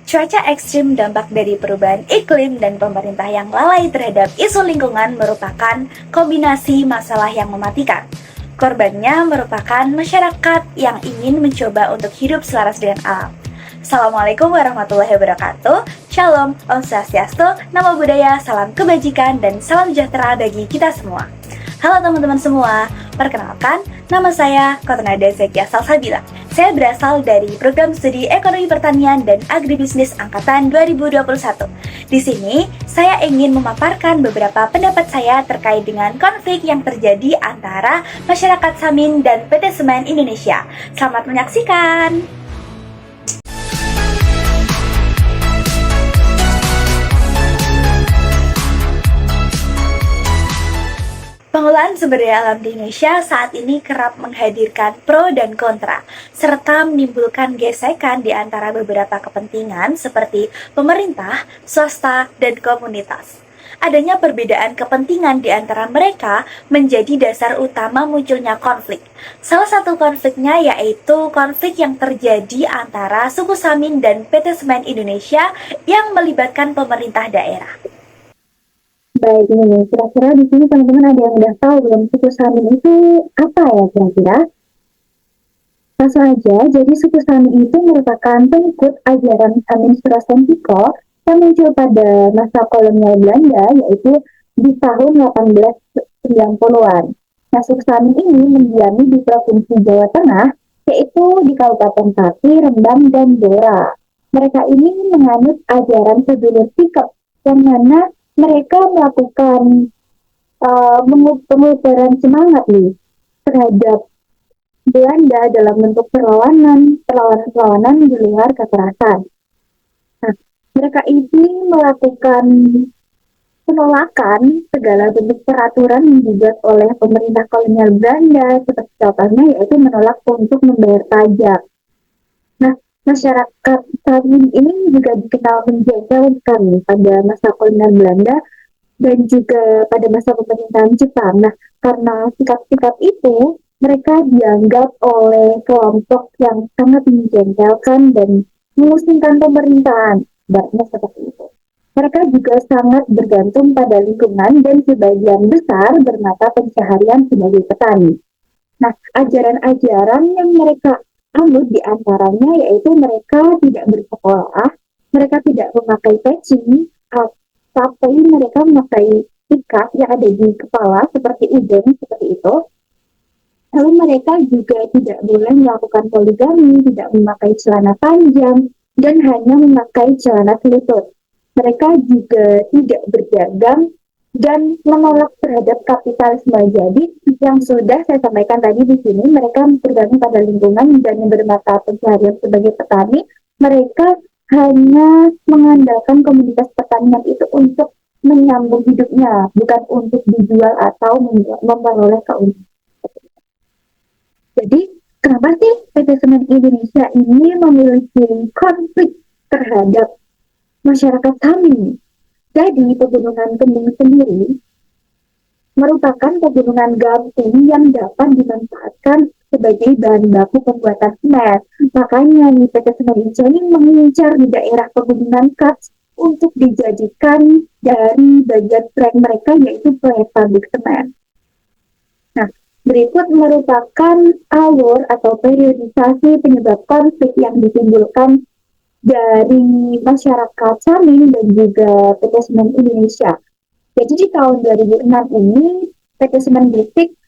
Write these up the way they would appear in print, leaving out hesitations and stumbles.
Cuaca ekstrim, dampak dari perubahan iklim, dan pemerintah yang lalai terhadap isu lingkungan merupakan kombinasi masalah yang mematikan. Korbannya merupakan masyarakat yang ingin mencoba untuk hidup selaras dengan alam. Assalamualaikum warahmatullahi wabarakatuh. Shalom, Om Swastiastu, Namo Buddhaya, salam kebajikan, dan salam sejahtera bagi kita semua. Halo teman-teman semua, perkenalkan, nama saya Kotnada Zekia Salsabila. Saya berasal dari Program Studi Ekonomi Pertanian dan Agribisnis Angkatan 2021. Di sini, saya ingin memaparkan beberapa pendapat saya terkait dengan konflik yang terjadi antara masyarakat Samin dan PT Semen Indonesia. Selamat menyaksikan! Pengelolaan sumber daya alam di Indonesia saat ini kerap menghadirkan pro dan kontra, serta menimbulkan gesekan di antara beberapa kepentingan seperti pemerintah, swasta, dan komunitas. Adanya perbedaan kepentingan di antara mereka menjadi dasar utama munculnya konflik. Salah satu konfliknya yaitu konflik yang terjadi antara suku Samin dan PT Semen Indonesia yang melibatkan pemerintah daerah. Baik, ini kira-kira di sini teman-teman ada yang udah tahu belum suku Samin itu apa ya kira-kira? Langsung aja, jadi suku Samin itu merupakan pengikut ajaran Samin Surasentiko yang muncul pada masa kolonial Belanda, yaitu di tahun 1890-an. Nah, suku Samin ini mendiami di Provinsi Jawa Tengah, yaitu di Kabupaten Pati, Rembang, dan Blora. Mereka ini menganut ajaran sedulur sikap, yang mana mereka melakukan pengubaran semangat nih terhadap Belanda dalam bentuk perlawanan di luar kekerasan. Nah, mereka ini melakukan penolakan segala bentuk peraturan yang dibuat oleh pemerintah kolonial Belanda, seperti contohnya yaitu menolak untuk membayar pajak. Nah, masyarakat Samin ini juga dikenal menjajal sekali pada masa kolonial Belanda dan juga pada masa pemerintahan Jepang. Nah, karena sikap-sikap itu, mereka dianggap oleh kelompok yang sangat menjengkelkan dan mengusingkan pemerintahan. Ibaratnya seperti itu. Mereka juga sangat bergantung pada lingkungan dan sebagian besar bermata pencaharian sebagai petani. Nah, ajaran-ajaran yang mereka anut di antaranya yaitu mereka tidak bersekolah, mereka tidak memakai peci, tapi mereka memakai ikat yang ada di kepala seperti udeng seperti itu. Lalu mereka juga tidak boleh melakukan poligami, tidak memakai celana panjang, dan hanya memakai celana selutut. Mereka juga tidak berdagang dan menolak terhadap kapitalisme. Jadi yang sudah saya sampaikan tadi di sini, mereka bergantung pada lingkungan dan bermata pencaharian sebagai petani. Mereka hanya mengandalkan komunitas pertanian itu untuk menyambung hidupnya, bukan untuk dijual atau memperoleh keuntungan. Jadi, kenapa sih PT Semen Indonesia ini memiliki konflik terhadap masyarakat Samin? Jadi, pegunungan Kendeng sendiri merupakan pegunungan gamping yang dapat dimanfaatkan sebagai bahan baku pembuatan semen. Makanya PT Semen Indonesia ini mengincar di daerah pegunungan Kars untuk dijadikan dari bagian proyek mereka, yaitu proyek pabrik semen. Nah, berikut merupakan alur atau periodisasi penyebab konflik yang ditimbulkan dari masyarakat Samin dan juga PT Semen Indonesia. Jadi di tahun 2006 ini PT Semen Gresik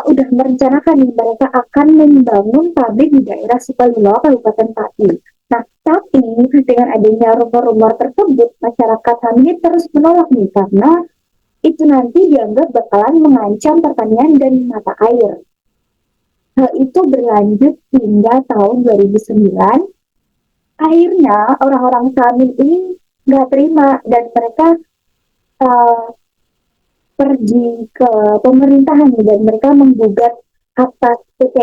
udah merencanakan nih mereka akan membangun pabrik di daerah Sukolilo, Kabupaten Pati. Nah, tapi dengan adanya rumor-rumor tersebut, masyarakat Samin terus menolak nih karena itu nanti dianggap bakalan mengancam pertanian dan mata air. Hal itu berlanjut hingga tahun 2009. Akhirnya orang-orang Samin ini nggak terima dan mereka pergi ke pemerintahan dan mereka menggugat atas PT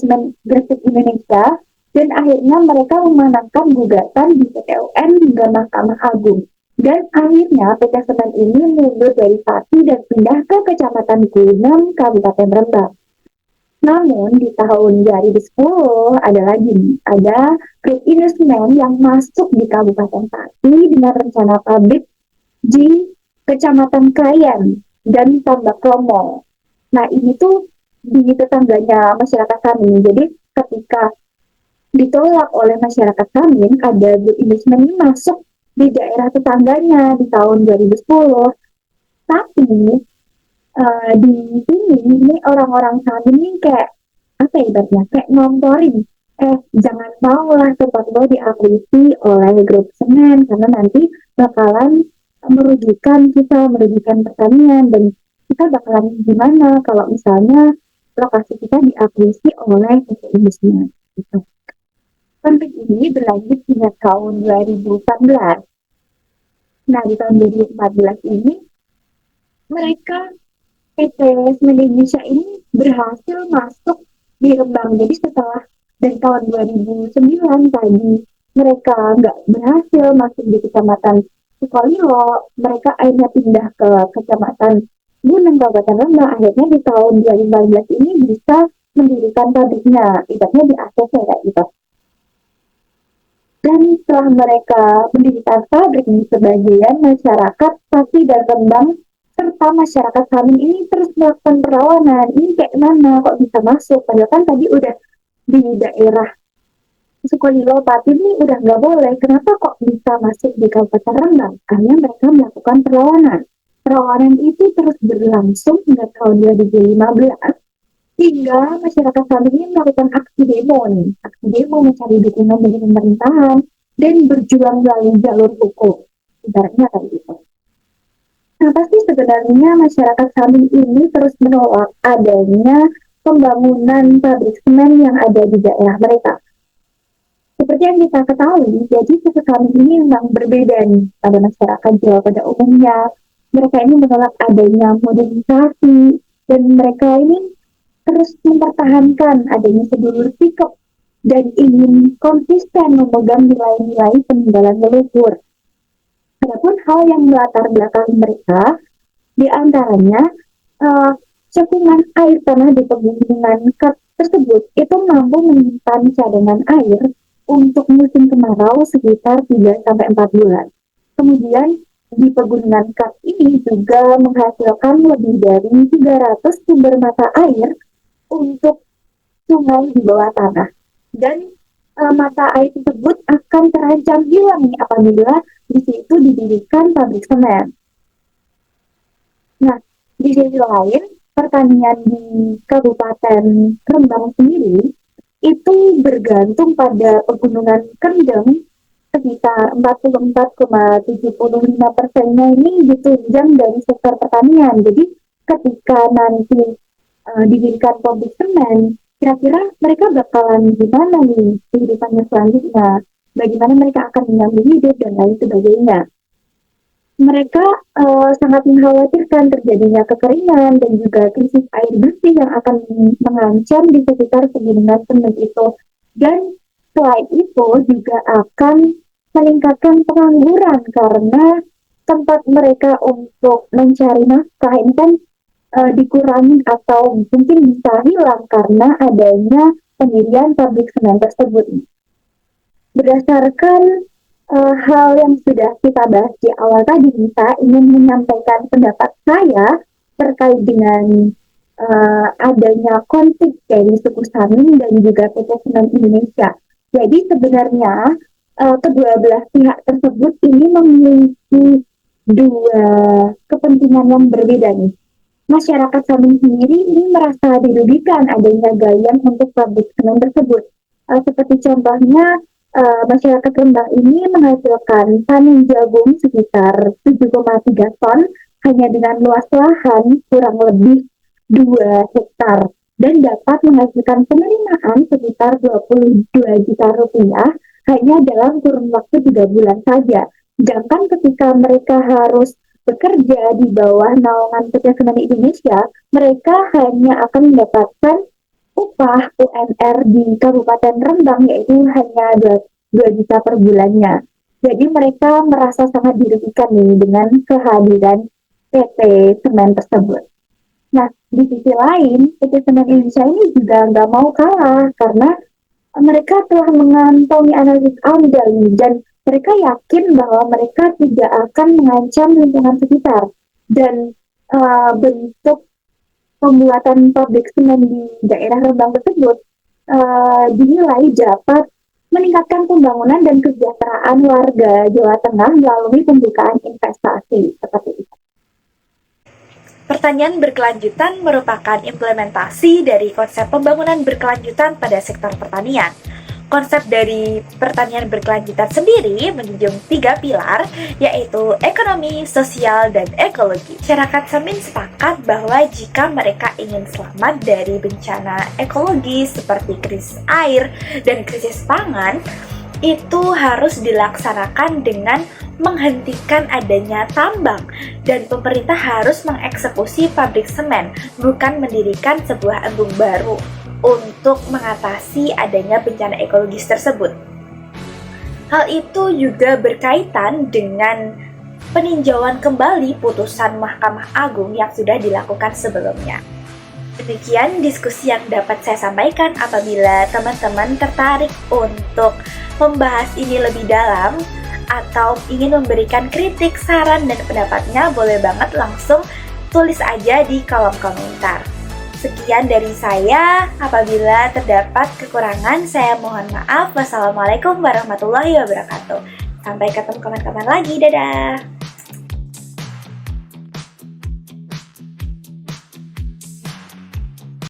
Semen Gresik Indonesia, dan akhirnya mereka memenangkan gugatan di PT UN hingga Mahkamah Agung. Dan akhirnya PT Semen ini mundur dari Pati dan pindah ke Kecamatan Gunem, Kabupaten Rembang. Namun di tahun 2010 ada lagi nih, ada grup investment yang masuk di Kabupaten Pati dengan rencana pabrik di Kecamatan Krayan dan Tambak Romo. Nah ini tuh di tetangganya masyarakat kami. Jadi ketika ditolak oleh masyarakat kami, ada grup investment ini masuk di daerah tetangganya di tahun 2010. Tapi di sini ini orang-orang kami ini kayak apa ya ibaratnya kayak ngomporin, jangan mau lah tempat lo diakuisisi oleh grup semen karena nanti bakalan merugikan kita, merugikan pertanian, dan kita bakalan gimana kalau misalnya lokasi kita diakuisisi oleh PT Indosiar gitu. Konflik ini berlanjut hingga tahun 2014. Nah di tahun 2014 ini mereka PT Semen Indonesia ini berhasil masuk di Rembang. Jadi setelah dari tahun 2009 tadi mereka nggak berhasil masuk di Kecamatan Sukolilo, mereka akhirnya pindah ke Kecamatan Gunung Kabupaten Rembang. Akhirnya di tahun 2014 ini bisa mendirikan pabriknya, ibaratnya di ACC kayak gitu. Dan setelah mereka mendirikan pabrik di sebagian masyarakat Pati dan Rembang serta masyarakat kami ini terus melakukan perlawanan. Ini kayak mana kok bisa masuk? Padahal kan tadi udah di daerah Sukolilo Pati ini udah nggak boleh. Kenapa kok bisa masuk di Kabupaten Rembang? Karena mereka melakukan perlawanan. Perlawanan itu terus berlangsung hingga tahun 2015 hingga masyarakat kami ini melakukan aksi demo nih. Aksi demo mencari dukungan dari pemerintahan dan berjuang melalui jalur hukum. Ibaratnya kayak gitu. Nah, pasti sebenarnya masyarakat kami ini terus menolak adanya pembangunan pabrik semen yang ada di daerah mereka. Seperti yang kita ketahui, jadi suku kami ini memang berbeda nih pada masyarakat Jawa pada umumnya. Mereka ini menolak adanya modernisasi dan mereka ini terus mempertahankan adanya sedulur sikap dan ingin konsisten memegang nilai-nilai peninggalan leluhur. Adapun hal yang melatar belakang mereka, di antaranya cekungan air tanah di pegunungan tersebut itu mampu menyimpan cadangan air untuk musim kemarau sekitar 3-4 bulan. Kemudian di pegunungan Kars ini juga menghasilkan lebih dari 300 sumber mata air untuk sungai di bawah tanah. Dan mata air tersebut akan terancam hilang nih apabila di situ didirikan pabrik semen. Nah, di sisi lain, pertanian di Kabupaten Rembang sendiri itu bergantung pada pegunungan Kendeng sekitar 44,75%-nya ini ditunjang dari sektor pertanian. Jadi ketika nanti didirikan pabrik semen, kira-kira mereka bakalan gimana nih kehidupannya selanjutnya, bagaimana mereka akan menyambung hidup dan lain sebagainya. Mereka sangat mengkhawatirkan terjadinya kekeringan dan juga krisis air bersih yang akan mengancam di sekitar pegunungan semen itu. Dan selain itu juga akan meningkatkan pengangguran karena tempat mereka untuk mencari nafkah ini kan dikurangi atau mungkin bisa hilang karena adanya pendirian pabrik semen tersebut. Berdasarkan hal yang sudah kita bahas di awal tadi, saya ingin menyampaikan pendapat saya terkait dengan adanya konflik dari suku Samin dan juga PT Semen Indonesia. Jadi sebenarnya kedua belah pihak tersebut ini memiliki dua kepentingan yang berbeda nih. Masyarakat Samin sendiri ini merasa dirugikan adanya galian untuk pabrik semen tersebut. Seperti contohnya, masyarakat Rembang ini menghasilkan panen jagung sekitar 7,3 ton hanya dengan luas lahan kurang lebih 2 hektar dan dapat menghasilkan penerimaan sekitar 22 juta rupiah hanya dalam kurun waktu 3 bulan saja. Sedangkan ketika mereka harus bekerja di bawah naungan PT Semen Indonesia, mereka hanya akan mendapatkan upah UMR di Kabupaten Rembang yaitu hanya 2 juta per bulannya. Jadi mereka merasa sangat dirugikan nih dengan kehadiran PT Semen tersebut. Nah, di sisi lain, PT Semen Indonesia ini juga nggak mau kalah karena mereka telah mengantongi analisis AMDAL nih, dan mereka yakin bahwa mereka tidak akan mengancam lingkungan sekitar. Dan bentuk pembuatan pabrik semen di daerah Rembang tersebut dinilai dapat meningkatkan pembangunan dan kesejahteraan warga Jawa Tengah melalui pembukaan investasi seperti itu. Pertanian berkelanjutan merupakan implementasi dari konsep pembangunan berkelanjutan pada sektor pertanian. Konsep dari pertanian berkelanjutan sendiri menjunjung 3 pilar, yaitu ekonomi, sosial, dan ekologi. Masyarakat Samin sepakat bahwa jika mereka ingin selamat dari bencana ekologi seperti krisis air dan krisis pangan, itu harus dilaksanakan dengan menghentikan adanya tambang, dan pemerintah harus mengeksekusi pabrik semen, bukan mendirikan sebuah embung baru untuk mengatasi adanya bencana ekologis tersebut. Hal itu juga berkaitan dengan peninjauan kembali putusan Mahkamah Agung yang sudah dilakukan sebelumnya. Demikian diskusi yang dapat saya sampaikan. Apabila teman-teman tertarik untuk membahas ini lebih dalam atau ingin memberikan kritik, saran, dan pendapatnya, boleh banget langsung tulis aja di kolom komentar. Sekian dari saya. Apabila terdapat kekurangan, saya mohon maaf. Wassalamualaikum warahmatullahi wabarakatuh. Sampai ketemu kapan-kapan lagi. Dadah.